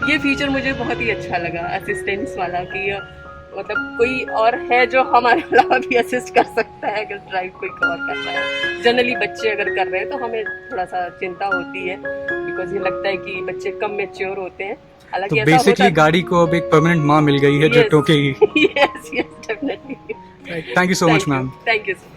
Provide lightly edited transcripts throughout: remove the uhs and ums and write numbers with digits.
ये फीचर मुझे बहुत ही अच्छा लगा असिस्टेंस वाला कि मतलब कोई और है जो हमारे अलावा भी असिस्ट कर सकता है अगर ड्राइव कोई और कर रहा है। जनरली बच्चे अगर कर रहे हैं तो हमें थोड़ा सा चिंता होती है बिकॉज ये लगता है कि बच्चे कम मैच्योर होते हैं। तो बेसिकली गाड़ी को अब एक परमानेंट माँ मिल गई है जो टोकेगी। Yes yes definitely. Thank you so much ma'am. Thank you so much.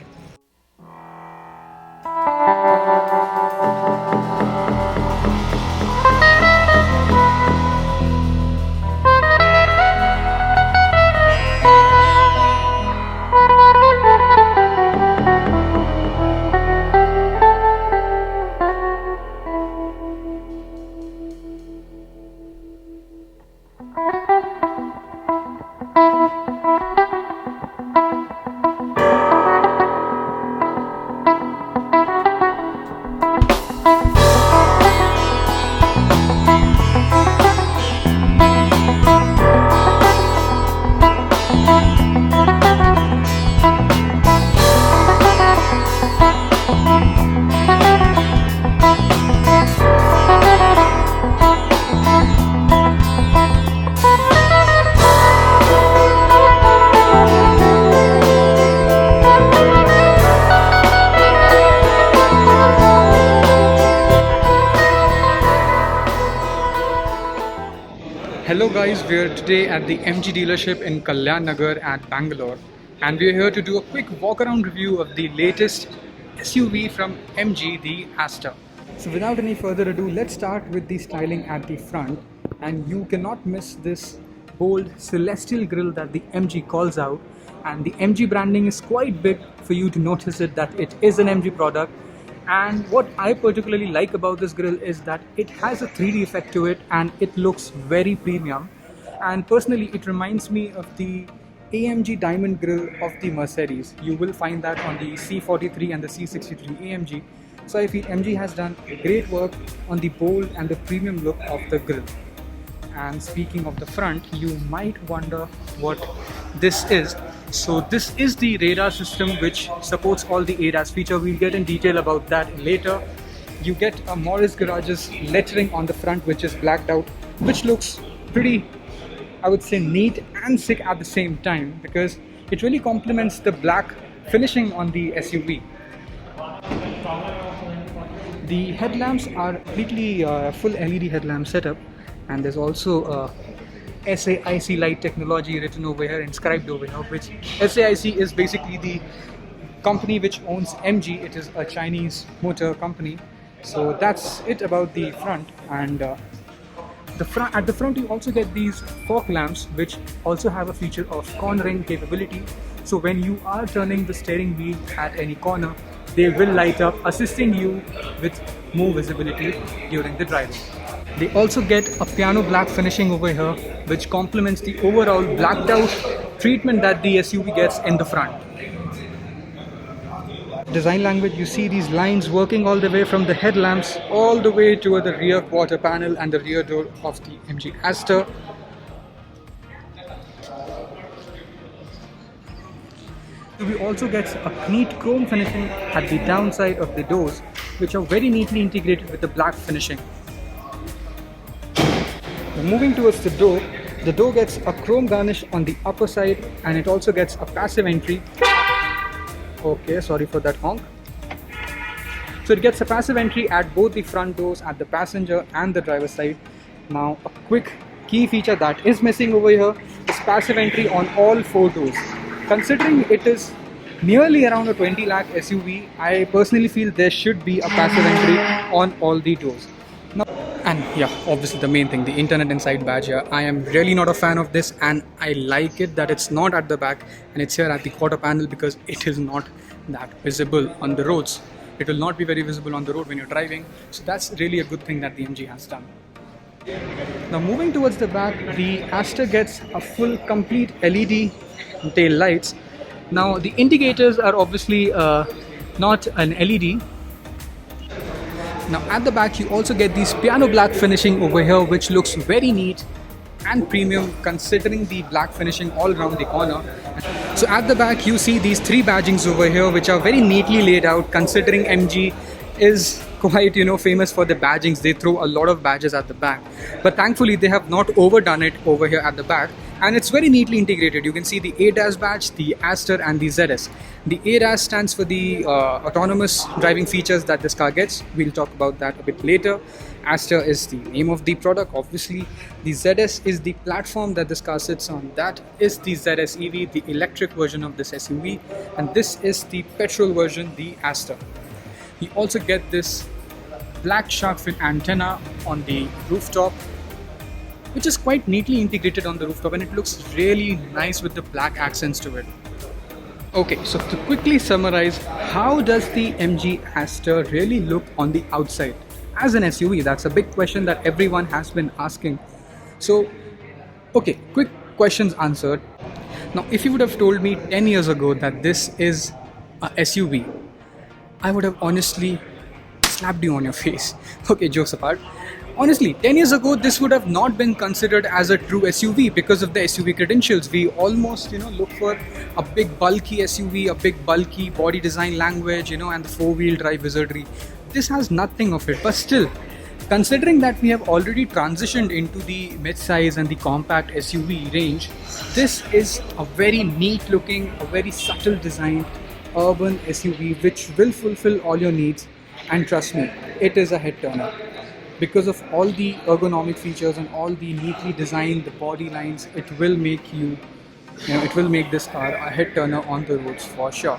Hello guys, we are today at the MG dealership in Kalyan Nagar at Bangalore, and we are here to do a quick walk around review of the latest SUV from MG, the Astor. So without any further ado, let's start with the styling at the front, and you cannot miss this bold celestial grille that the MG calls out, and the MG branding is quite big for you to notice it that it is an MG product. And what I particularly like about this grille is that it has a 3D effect to it and it looks very premium. And personally, it reminds me of the AMG diamond grille of the Mercedes. You will find that on the C43 and the C63 AMG. So I feel MG has done great work on the bold and the premium look of the grille. And speaking of the front, you might wonder what this is. So this is the radar system which supports all the ADAS feature. We'll get in detail about that later. You get a Morris Garage's lettering on the front which is blacked out, which looks pretty, I would say, neat and sick at the same time because it really complements the black finishing on the SUV. The headlamps are completely full LED headlamp setup, and there's also a SAIC light technology written over here, inscribed over here, which SAIC is basically the company which owns MG. It is a Chinese motor company. So that's it about the front. And at the front you also get these fog lamps which also have a feature of cornering capability. So when you are turning the steering wheel at any corner, they will light up, assisting you with more visibility during the driving. They also get a piano black finishing over here which complements the overall blacked out treatment that the SUV gets in the front. Design language, you see these lines working all the way from the headlamps all the way to the rear quarter panel and the rear door of the MG Astor. We also get a neat chrome finishing at the downside of the doors, which are very neatly integrated with the black finishing. Moving towards the door gets a chrome garnish on the upper side, and it also gets a passive entry. Okay, sorry for that honk. So it gets a passive entry at both the front doors, at the passenger and the driver side. Now a quick key feature that is missing over here is passive entry on all four doors. Considering it is nearly around a 20 lakh SUV, I personally feel there should be a passive entry on all the doors. And yeah, obviously the main thing, the internet inside badge here. I am really not a fan of this, and I like it that it's not at the back and it's here at the quarter panel because it is not that visible on the roads. It will not be very visible on the road when you're driving. So that's really a good thing that the MG has done. Now moving towards the back, the Astor gets a full complete LED tail lights. Now the indicators are obviously not an LED. Now at the back you also get these piano black finishing over here, which looks very neat and premium considering the black finishing all around the corner. So at the back you see these three badgings over here which are very neatly laid out considering MG is quite, famous for the badgings. They throw a lot of badges at the back, but thankfully they have not overdone it over here at the back, and it's very neatly integrated. You can see the ADAS badge, the Astor and the ZS. The ADAS stands for the autonomous driving features that this car gets. We'll talk about that a bit later. Astor is the name of the product, obviously. The ZS is the platform that this car sits on. That is the ZS EV, the electric version of this SUV, and this is the petrol version, the Astor. You also get this black shark fin antenna on the rooftop, which is quite neatly integrated on the rooftop, and it looks really nice with the black accents to it. Okay, so to quickly summarize, how does the MG Astor really look on the outside? As an SUV, that's a big question that everyone has been asking. So, okay, quick questions answered. Now, if you would have told me 10 years ago that this is a SUV, I would have honestly slapped you on your face. Okay, jokes apart. Honestly, 10 years ago, this would have not been considered as a true SUV because of the SUV credentials. We almost, look for a big bulky SUV, a big bulky body design language, and the four-wheel drive wizardry. This has nothing of it, but still, considering that we have already transitioned into the mid-size and the compact SUV range, this is a very neat looking, a very subtle designed urban SUV which will fulfill all your needs, and trust me, it is a head turner. Because of all the ergonomic features and all the neatly designed the body lines, it will make it will make this car a head turner on the roads for sure.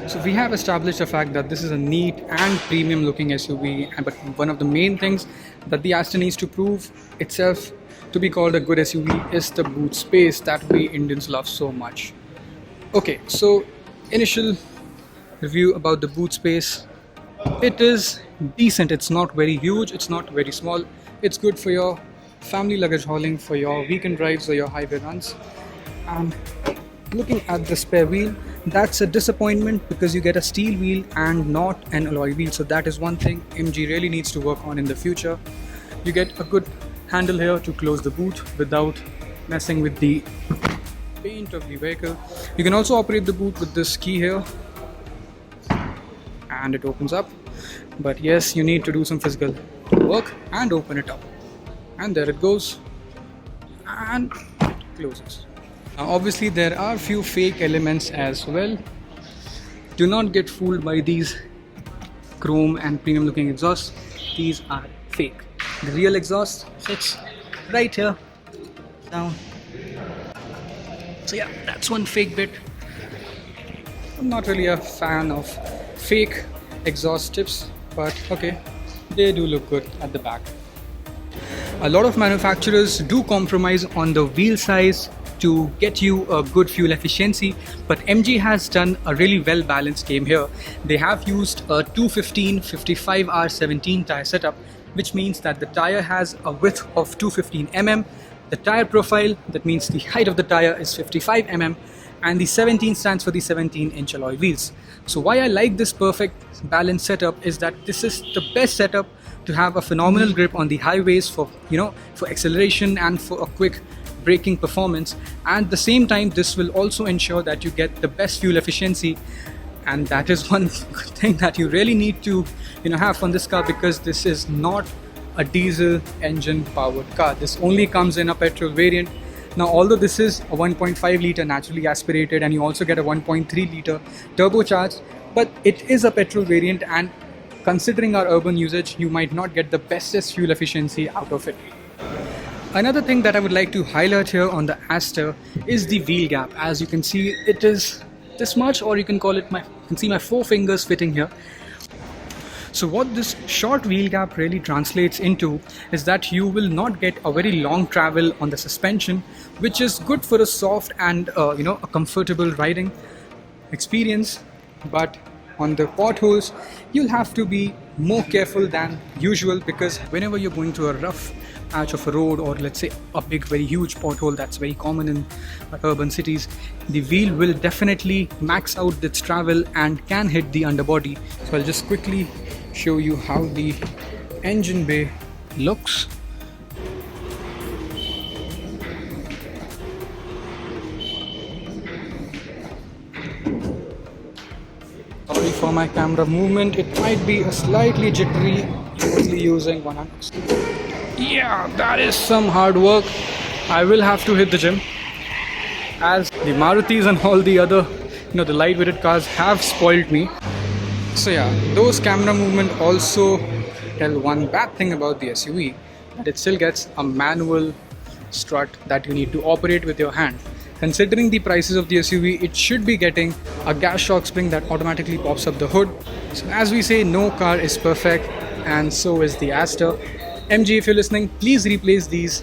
So we have established the fact that this is a neat and premium looking SUV, but one of the main things that the Astor needs to prove itself to be called a good SUV is the boot space that we Indians love so much. Okay, so initial review about the boot space. It is decent. It's not very huge, it's not very small. It's good for your family luggage hauling, for your weekend drives or your highway runs. And looking at the spare wheel, that's a disappointment because you get a steel wheel and not an alloy wheel. So that is one thing MG really needs to work on in the future. You get a good handle here to close the boot without messing with the paint of the vehicle. You can also operate the boot with this key here, and it opens up. But yes, you need to do some physical work and open it up. And there it goes, and it closes. Now obviously there are few fake elements as well. Do not get fooled by these chrome and premium looking exhausts. These are fake. The real exhaust sits right here down. So yeah, that's one fake bit. I'm not really a fan of fake exhaust tips, but okay, they do look good at the back. A lot of manufacturers do compromise on the wheel size to get you a good fuel efficiency, but MG has done a really well balanced game here. They have used a 215 55R17 tire setup, which means that the tire has a width of 215 mm. The tire profile, that means the height of the tire, is 55 mm, and the 17 stands for the 17-inch alloy wheels. So why I like this perfect balanced setup is that this is the best setup to have a phenomenal grip on the highways for acceleration and for a quick braking performance. And at the same time, this will also ensure that you get the best fuel efficiency, and that is one good thing that you really need to have on this car, because this is not a diesel engine powered car. This only comes in a petrol variant. Now, although this is a 1.5 litre naturally aspirated, and you also get a 1.3 litre turbocharged, but it is a petrol variant, and considering our urban usage, you might not get the bestest fuel efficiency out of it. Another thing that I would like to highlight here on the Astor is the wheel gap. As you can see, it is this much, or you can call it you can see my 4 fingers fitting here. So what this short wheel gap really translates into is that you will not get a very long travel on the suspension, which is good for a soft and a comfortable riding experience. But on the potholes, you'll have to be more careful than usual, because whenever you're going to a rough patch of a road, or let's say a big very huge pothole that's very common in urban cities, the wheel will definitely max out its travel and can hit the underbody. So I'll just quickly show you how the engine bay looks. Sorry for my camera movement. It might be a slightly jittery, mostly using one hand. Yeah, that is some hard work. I will have to hit the gym, as the Marutis and all the other, the light-weighted cars have spoiled me. So yeah, those camera movement also tell one bad thing about the SUV, that it still gets a manual strut that you need to operate with your hand. Considering the prices of the SUV, it should be getting a gas shock spring that automatically pops up the hood. So as we say, no car is perfect, and so is the Astor. MG, if you're listening, please replace these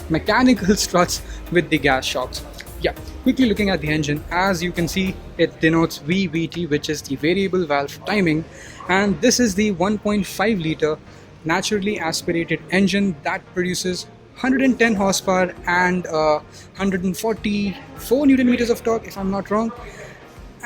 mechanical struts with the gas shocks. Yeah, quickly looking at the engine, as you can see, it denotes VVT, which is the variable valve timing, and this is the 1.5 litre naturally aspirated engine that produces 110 horsepower and 144 newton meters of torque, if I'm not wrong.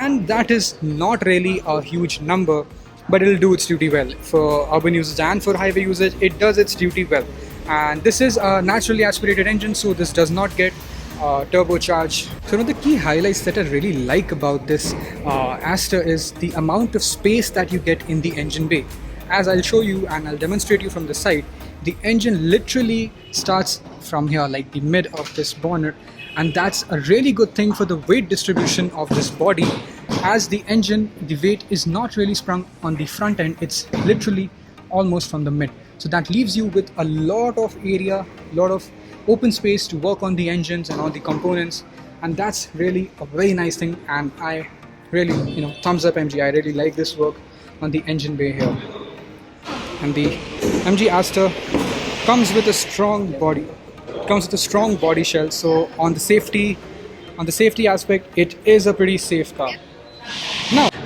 And that is not really a huge number, but it'll do its duty well. For urban usage and for highway usage, it does its duty well. And this is a naturally aspirated engine, so this does not get turbocharged. So one of the key highlights that I really like about this Astor is the amount of space that you get in the engine bay. As I'll show you and I'll demonstrate you from the side, the engine literally starts from here, like the mid of this bonnet, and that's a really good thing for the weight distribution of this body, as the engine, the weight is not really sprung on the front end, it's literally almost from the mid. So that leaves you with a lot of area, a lot of open space to work on the engines and all the components, and that's really a very nice thing. And I really, thumbs up MG, I really like this work on the engine bay here. And the MG Astor comes with a strong body. It comes with a strong body shell. So on the safety aspect, it is a pretty safe car.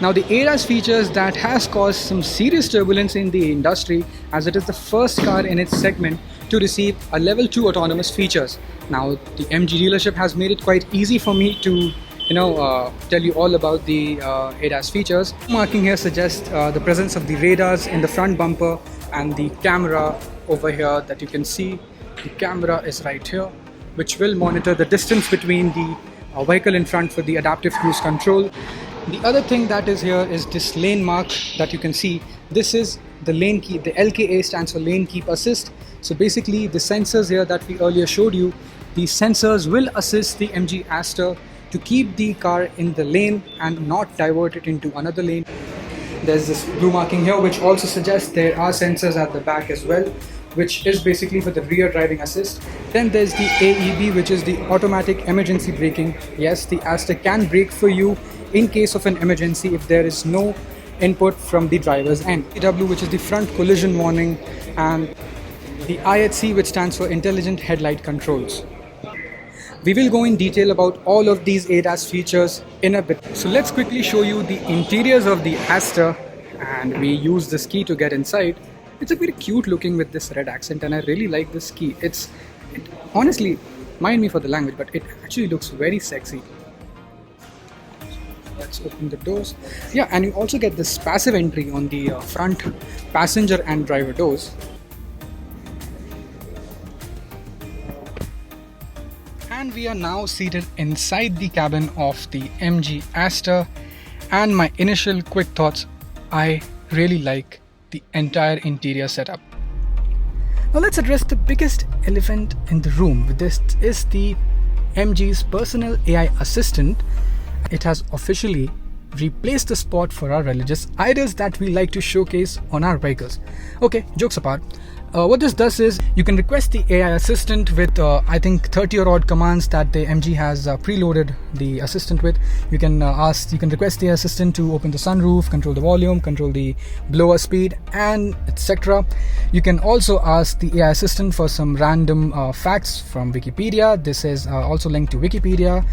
Now the ADAS features that has caused some serious turbulence in the industry, as it is the first car in its segment to receive a level 2 autonomous features. Now the MG dealership has made it quite easy for me to tell you all about the ADAS features. Marking here suggests the presence of the radars in the front bumper and the camera over here that you can see. The camera is right here, which will monitor the distance between the vehicle in front for the adaptive cruise control. The other thing that is here is this lane mark that you can see. This is the lane keep. The LKA stands for lane keep assist. So basically the sensors here that we earlier showed you, these sensors will assist the MG Astor to keep the car in the lane and not divert it into another lane. There's this blue marking here, which also suggests there are sensors at the back as well, which is basically for the rear driving assist. Then there's the AEB, which is the automatic emergency braking. Yes, the Astor can brake for you in case of an emergency if there is no input from the driver's end. EW, which is the front collision warning, and the IHC, which stands for intelligent headlight controls. We will go in detail about all of these ADAS features in a bit. So let's quickly show you the interiors of the Astor, and we use this key to get inside. It's a very cute looking with this red accent, and I really like this key. It honestly, mind me for the language, but it actually looks very sexy. Let's open the doors. Yeah, and you also get this passive entry on the front passenger and driver doors. And we are now seated inside the cabin of the MG Astor, and my initial quick thoughts, I really like the entire interior setup. Now let's address the biggest elephant in the room. This is the MG's personal AI assistant. It has officially replaced the spot for our religious idols that we like to showcase on our vehicles. Okay, jokes apart. What this does is you can request the AI assistant with I think 30 or odd commands that the MG has preloaded the assistant with. You can request the assistant to open the sunroof, control the volume, control the blower speed, and etc. You can also ask the AI assistant for some random facts from Wikipedia. This is also linked to Wikipedia.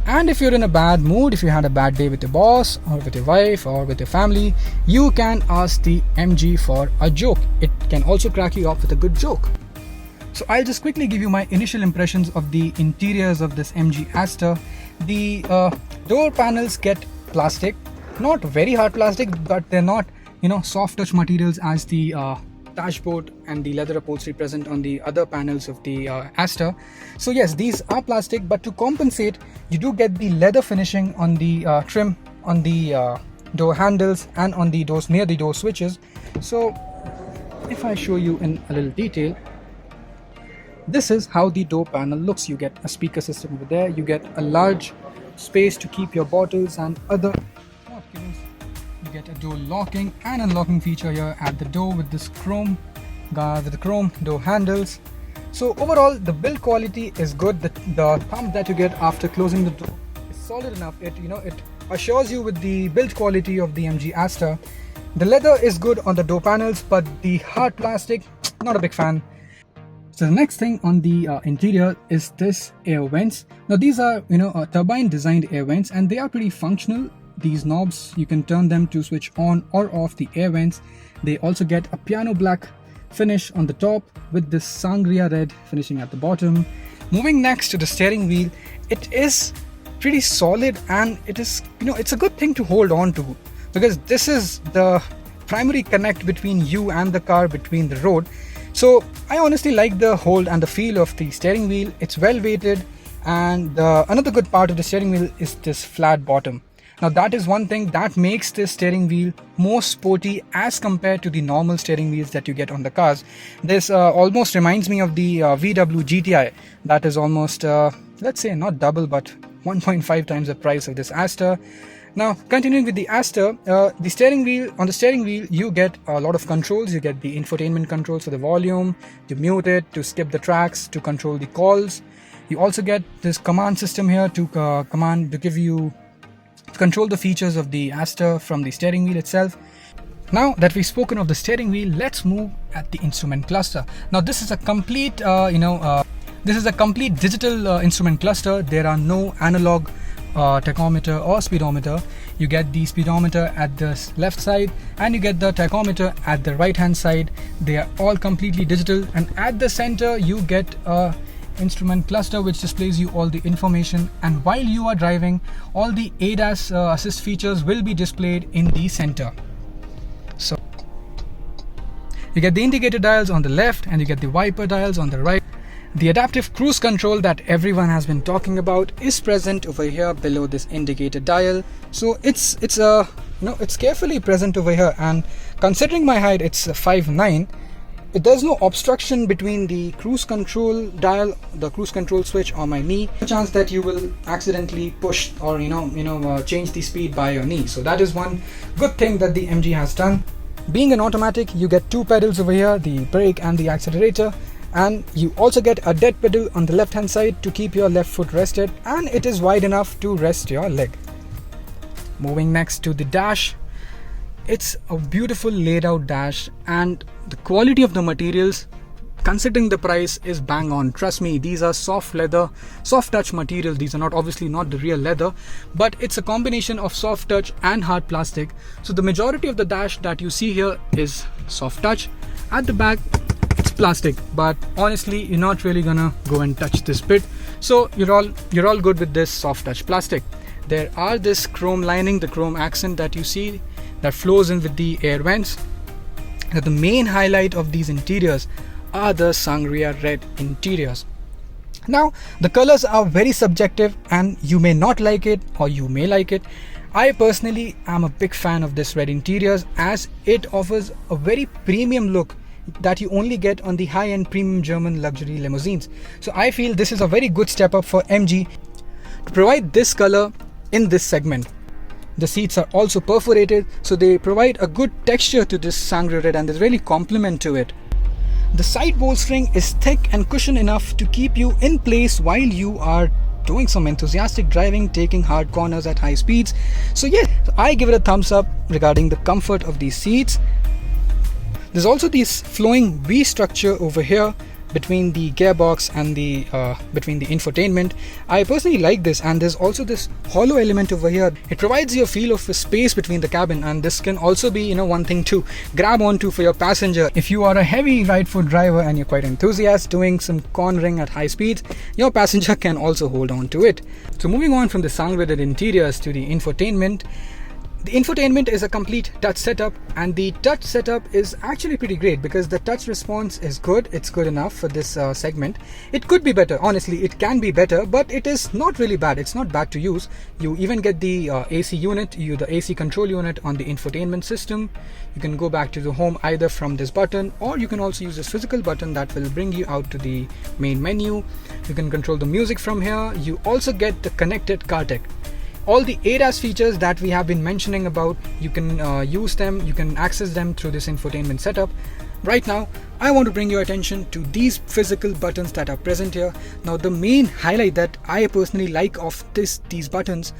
And if you're in a bad mood, if you had a bad day with your boss or with your wife or with your family, you can ask the MG for a joke. It can also crack you up with a good joke. So I'll just quickly give you my initial impressions of the interiors of this MG Astor. The door panels get plastic, not very hard plastic, but they're not, soft touch materials as the dashboard and the leather upholstery present on the other panels of the Astor. So yes, these are plastic, but to compensate, you do get the leather finishing on the trim on the door handles and on the doors near the door switches. So if I show you in a little detail, this is how the door panel looks. You get a speaker system over there, you get a large space to keep your bottles and other documents. You get a door locking and unlocking feature here at the door with this chrome door handles. So overall the build quality is good. The thumb that you get after closing the door is solid enough. It assures you with the build quality of the MG Astor. The leather is good on the door panels, but the hard plastic, not a big fan. So the next thing on the interior is this air vents. Now these are turbine designed air vents, and they are pretty functional. These knobs, you can turn them to switch on or off the air vents. They also get a piano black finish on the top with this sangria red finishing at the bottom. Moving next to the steering wheel, it is pretty solid, and it is it's a good thing to hold on to, because this is the primary connect between you and the car, between the road. So I honestly like the hold and the feel of the steering wheel. It's well weighted, and another good part of the steering wheel is this flat bottom. Now that is one thing that makes this steering wheel more sporty as compared to the normal steering wheels that you get on the cars. This almost reminds me of the VW GTI. That is almost let's say not double, but 1.5 times the price of this Astor. Now continuing with the Astor, on the steering wheel you get a lot of controls. You get the infotainment controls for the volume, to mute it, to skip the tracks, to control the calls. You also get this command system here to control the features of the Astor from the steering wheel itself. Now that we've spoken of the steering wheel, let's move at the instrument cluster. Now this is a complete digital instrument cluster. There are no analog tachometer or speedometer. You get the speedometer at the left side and you get the tachometer at the right hand side. They are all completely digital, and at the center you get a instrument cluster which displays you all the information, and while you are driving, all the ADAS assist features will be displayed in the center. So you get the indicator dials on the left and you get the wiper dials on the right. The adaptive cruise control that everyone has been talking about is present over here below this indicator dial. So it's carefully present over here, and considering my height, it's 5'9", there's no obstruction between the cruise control dial, the cruise control switch, or my knee. A chance that you will accidentally push or change the speed by your knee. So that is one good thing that the MG has done. Being an automatic, you get two pedals over here, the brake and the accelerator. And you also get a dead pedal on the left hand side to keep your left foot rested, and it is wide enough to rest your leg. Moving next to the dash, it's a beautiful laid out dash, and the quality of the materials, considering the price, is bang on. Trust me, these are soft leather, soft touch materials. These are obviously not the real leather, but it's a combination of soft touch and hard plastic. So the majority of the dash that you see here is soft touch. At the back, it's plastic, but honestly you're not really gonna go and touch this bit, so you're all good with this soft touch plastic. There are this chrome lining, the chrome accent that you see that flows in with the air vents. Now the main highlight of these interiors are the sangria red interiors. Now the colors are very subjective, and you may not like it or you may like it. I personally am a big fan of this red interiors, as it offers a very premium look that you only get on the high-end premium German luxury limousines. So I feel this is a very good step up for MG to provide this color in this segment. The seats are also perforated, so they provide a good texture to this sangria red, and they really complement to it. The side bolstering is thick and cushioned enough to keep you in place while you are doing some enthusiastic driving, taking hard corners at high speeds. So yeah, I give it a thumbs up regarding the comfort of these seats. There's also this flowing V structure over here between the gearbox and the between the infotainment. I personally like this, and there's also this hollow element over here. It provides you a feel of a space between the cabin, and this can also be one thing to grab onto for your passenger. If you are a heavy right foot driver and you're quite enthusiastic doing some cornering at high speeds, your passenger can also hold on to it. So moving on from the sangria red interiors to the infotainment, The infotainment is a complete touch setup, and the touch setup is actually pretty great because the touch response is good. It's good enough for this segment. It could be better, honestly, it can be better, but it is not really bad. It's not bad to use. You even get the AC unit, the AC control unit on the infotainment system. You can go back to the home either from this button, or you can also use this physical button that will bring you out to the main menu. You can control the music from here. You also get the connected car tech. All the ADAS features that we have been mentioning about, you can use them, you can access them through this infotainment setup. Right now, I want to bring your attention to these physical buttons that are present here. Now, the main highlight that I personally like of these buttons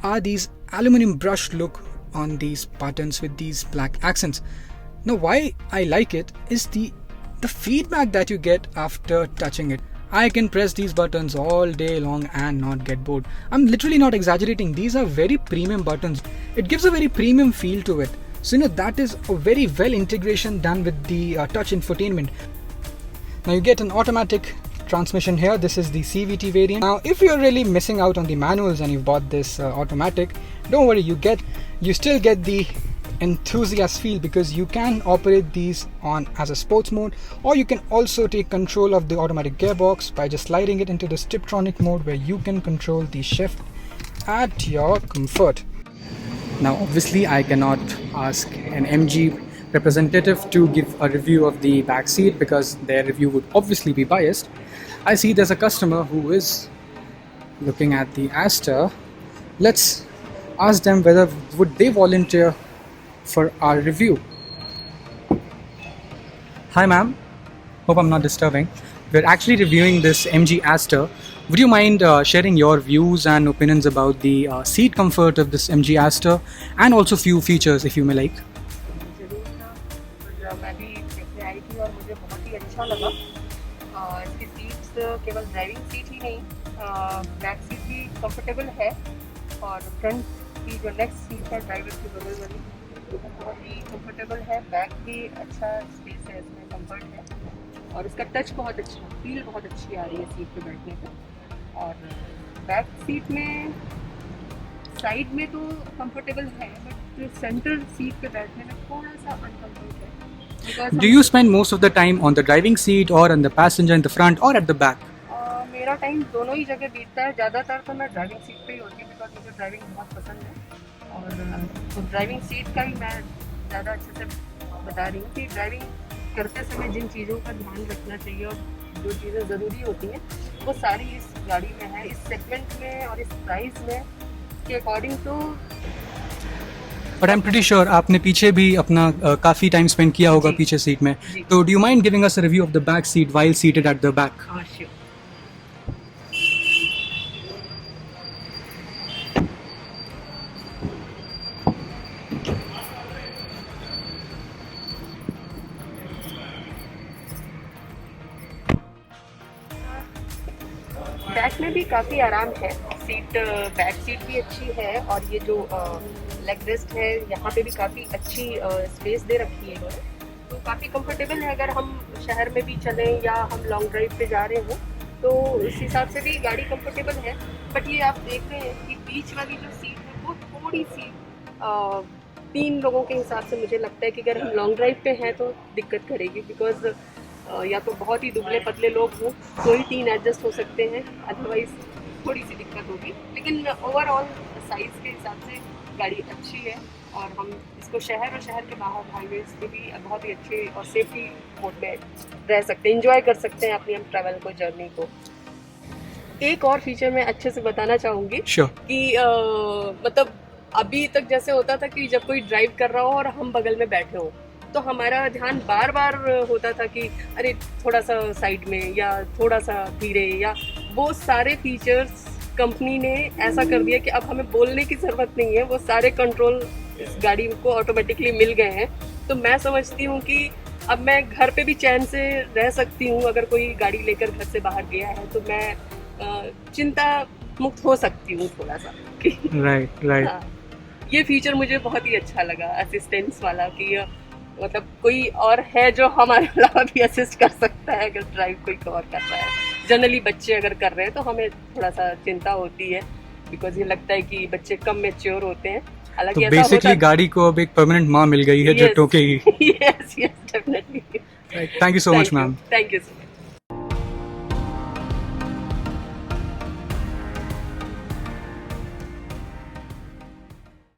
are these aluminum brushed look on these buttons with these black accents. Now, why I like it is the feedback that you get after touching it. I can press these buttons all day long and not get bored. I'm literally not exaggerating. These are very premium buttons. It gives a very premium feel to it. So that is a very well integration done with the touch infotainment. Now you get an automatic transmission here. This is the CVT variant. Now if you're really missing out on the manuals and you've bought this automatic, don't worry, you still get the enthusiast feel, because you can operate these on as a sports mode, or you can also take control of the automatic gearbox by just sliding it into the Tiptronic mode, where you can control the shift at your comfort. Now obviously I cannot ask an MG representative to give a review of the back seat because their review would obviously be biased. I see there's a customer who is looking at the Astor. Let's ask them whether would they volunteer for our review. Hi ma'am, hope I'm not disturbing. We're actually reviewing this MG Astor. Would you mind sharing your views and opinions about the seat comfort of this MG Astor and also few features if you may like? मैं भी देखने आई थी और मुझे बहुत ही अच्छा लगा। इसकी सीट्स केवल ड्राइविंग सीट ही नहीं, बैक सीट भी कंफर्टेबल है, और फ्रंट की जो नेक्स्ट सीट है ड्राइवर की बगल वाली, बहुत ही कंफर्टेबल है। बैक भी अच्छा स्पेस है, इसमें कंफर्ट है, और इसका टच बहुत अच्छा, फील बहुत अच्छी आ रही है सीट पे बैठने पे। और बैक सीट में साइड में तो कंफर्टेबल है, बट जो सेंटर सीट पे बैठने में थोड़ा सा अनकंफर्ट है। Do you spend most of the time on the driving seat or on the passenger in the front or at the back? मेरा टाइम दोनों ही जगह बीतता है। ज़्यादातर तो मैं ड्राइविंग सीट पे ही होती हूँ, बिकॉज मुझे ड्राइविंग बहुत पसंद है। और तो ड्राइविंग सीट का ही मैं ज़्यादा अच्छे से बता रही हूँ कि ड्राइविंग करते समय जिन चीज़ों का ध्यान रखना चाहिए और जो चीज़ें ज़रूरी होती हैं वो सारी इस गाड़ी में है, इस सेगमेंट में और इस प्राइस में के अकॉर्डिंग। तो But I'm pretty sure आपने पीछे भी अपना काफ़ी टाइम स्पेंड किया होगा पीछे सीट में, तो do you mind giving us a review of the back seat while seated at the back? Sure. Back में भी काफ़ी आराम है, सीट बैक सीट भी अच्छी है, और ये जो लेग रेस्ट है यहाँ पे भी काफ़ी अच्छी स्पेस दे रखी है इन्होंने, तो काफ़ी कंफर्टेबल है। अगर हम शहर में भी चलें या हम लॉन्ग ड्राइव पे जा रहे हो तो इस हिसाब से भी गाड़ी कंफर्टेबल है। बट ये आप देख रहे हैं कि बीच वाली जो सीट है वो थोड़ी सी 3 लोगों के हिसाब से मुझे लगता है कि अगर हम लॉन्ग ड्राइव पे हैं तो दिक्कत करेगी, बिकॉज या तो बहुत ही दुबले पतले लोग हों तो ही 3 एडजस्ट हो सकते हैं, अदरवाइज थोड़ी सी दिक्कत होगी। लेकिन ओवरऑल साइज़ के हिसाब से गाड़ी अच्छी है, और हम इसको शहर और शहर के बाहर हाईवेज पे भी बहुत ही अच्छे और सेफ्टी मोड में रह सकते हैं, इंजॉय कर सकते हैं अपनी हम ट्रैवल को, जर्नी को। एक और फीचर मैं अच्छे से बताना चाहूँगी कि मतलब अभी तक जैसे होता था कि जब कोई ड्राइव कर रहा हो और हम बगल में बैठे हो तो हमारा ध्यान बार बार होता था कि अरे थोड़ा सा साइड में या थोड़ा सा धीरे, या वो सारे फीचर्स कंपनी ने ऐसा कर दिया कि अब हमें बोलने की ज़रूरत नहीं है, वो सारे कंट्रोल इस गाड़ी को ऑटोमेटिकली मिल गए हैं। तो मैं समझती हूँ कि अब मैं घर पे भी चैन से रह सकती हूँ, अगर कोई गाड़ी लेकर घर से बाहर गया है तो मैं चिंता मुक्त हो सकती हूँ थोड़ा सा। राइट। हाँ, ये फीचर मुझे बहुत ही अच्छा लगा असिस्टेंस वाला, कि मतलब कोई और है जो हमारे अलावा भी असिस्ट कर सकता है अगर ड्राइव कोई और कर रहा है। जनरली बच्चे अगर कर रहे हैं तो हमें थोड़ा सा चिंता होती है, बिकॉज ये लगता है कि बच्चे कम मैच्योर होते हैं, हालांकि तो ऐसा बेसिकली होता- गाड़ी को अब एक परमानेंट माँ मिल गई है जो Yes. टोकेगी. Yes, yes, definitely. Thank you so much, ma'am. Thank you so much.